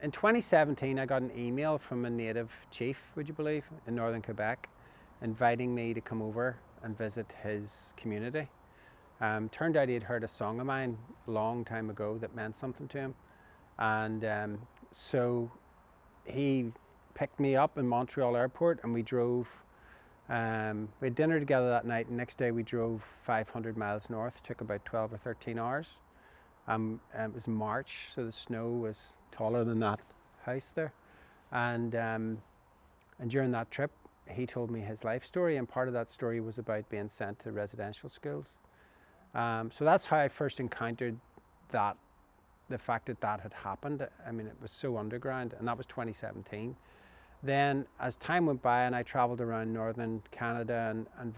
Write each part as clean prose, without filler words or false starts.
In 2017, I got an email from a native chief, would you believe, in northern Quebec, inviting me to come over and visit his community. Turned out he'd heard a song of mine a long time ago that meant something to him. And so he picked me up in Montreal airport and we drove. We had dinner together that night, and next day we drove 500 miles north. Took about 12 or 13 hours. It was March, so the snow was taller than that house there. And during that trip, he told me his life story, and part of that story was about being sent to residential schools. So that's how I first encountered that, the fact that that had happened. I mean, it was so underground, and that was 2017. Then as time went by and I traveled around northern Canada and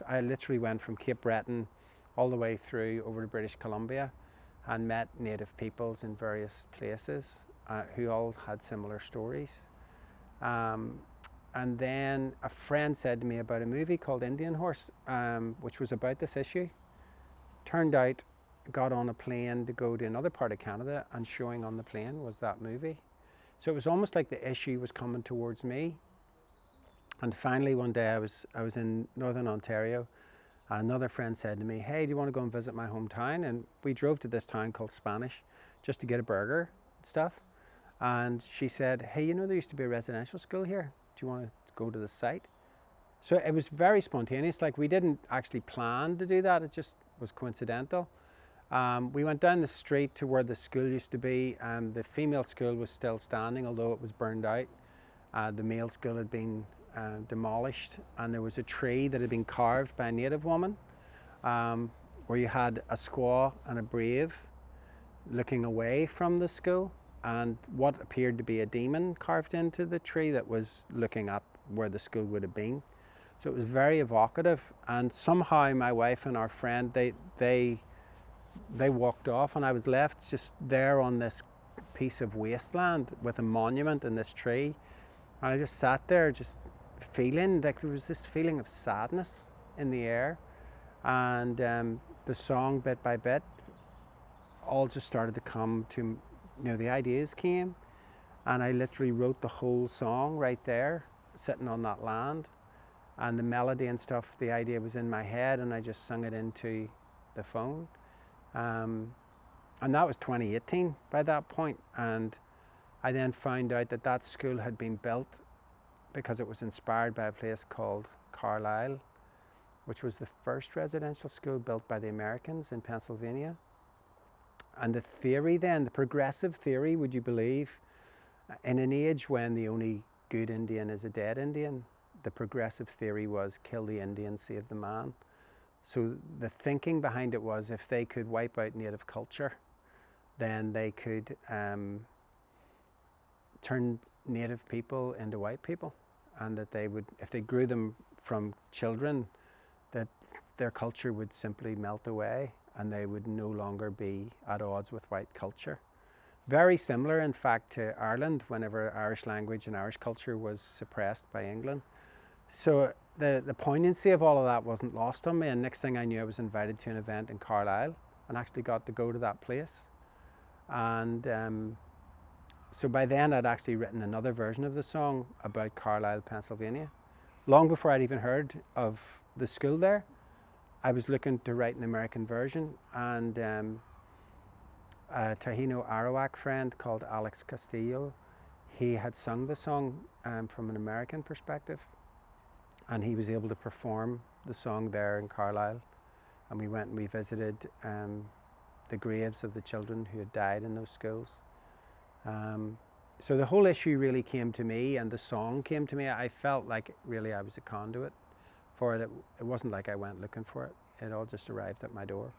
I literally went from Cape Breton all the way through over to British Columbia and met native peoples in various places who all had similar stories. And then a friend said to me about a movie called Indian Horse, which was about this issue. Turned out, got on a plane to go to another part of Canada, and showing on the plane was that movie. So it was almost like the issue was coming towards me. And finally one day I was in Northern Ontario. Another friend said to me, "Hey, do you want to go and visit my hometown?" And we drove to this town called Spanish just to get a burger and stuff. And she said, "Hey, you know there used to be a residential school here. Do you want to go to the site?" So it was very spontaneous. Like, we didn't actually plan to do that. It just was coincidental. We went down the street to where the school used to be. The female school was still standing, although it was burned out. The male school had been demolished, and there was a tree that had been carved by a native woman, where you had a squaw and a brave looking away from the school, and what appeared to be a demon carved into the tree that was looking at where the school would have been. So it was very evocative, and somehow my wife and our friend, they walked off, and I was left just there on this piece of wasteland with a monument and this tree. And I just sat there just feeling like there was this feeling of sadness in the air. And the song, bit by bit, all just started to come to, you know, the ideas came. And I literally wrote the whole song right there, sitting on that land. And the melody and stuff, the idea was in my head, and I just sung it into the phone. And that was 2018 by that point. And I then found out that that school had been built because it was inspired by a place called Carlisle, which was the first residential school built by the Americans in Pennsylvania. And the theory then, the progressive theory, would you believe, in an age when the only good Indian is a dead Indian, the progressive theory was kill the Indian, save the man. So the thinking behind it was, if they could wipe out native culture, then they could turn native people into white people, and that they would, if they grew them from children, that their culture would simply melt away and they would no longer be at odds with white culture. Very similar, in fact, to Ireland, whenever Irish language and Irish culture was suppressed by England. So the poignancy of all of that wasn't lost on me, and next thing I knew I was invited to an event in Carlisle and actually got to go to that place. And so by then I'd actually written another version of the song about Carlisle, Pennsylvania. Long before I'd even heard of the school there, I was looking to write an American version, and a Taino Arawak friend called Alex Castillo, he had sung the song from an American perspective. And he was able to perform the song there in Carlisle. And we went and we visited the graves of the children who had died in those schools. So the whole issue really came to me, and the song came to me. I felt like really I was a conduit for it. It wasn't like I went looking for it. It all just arrived at my door.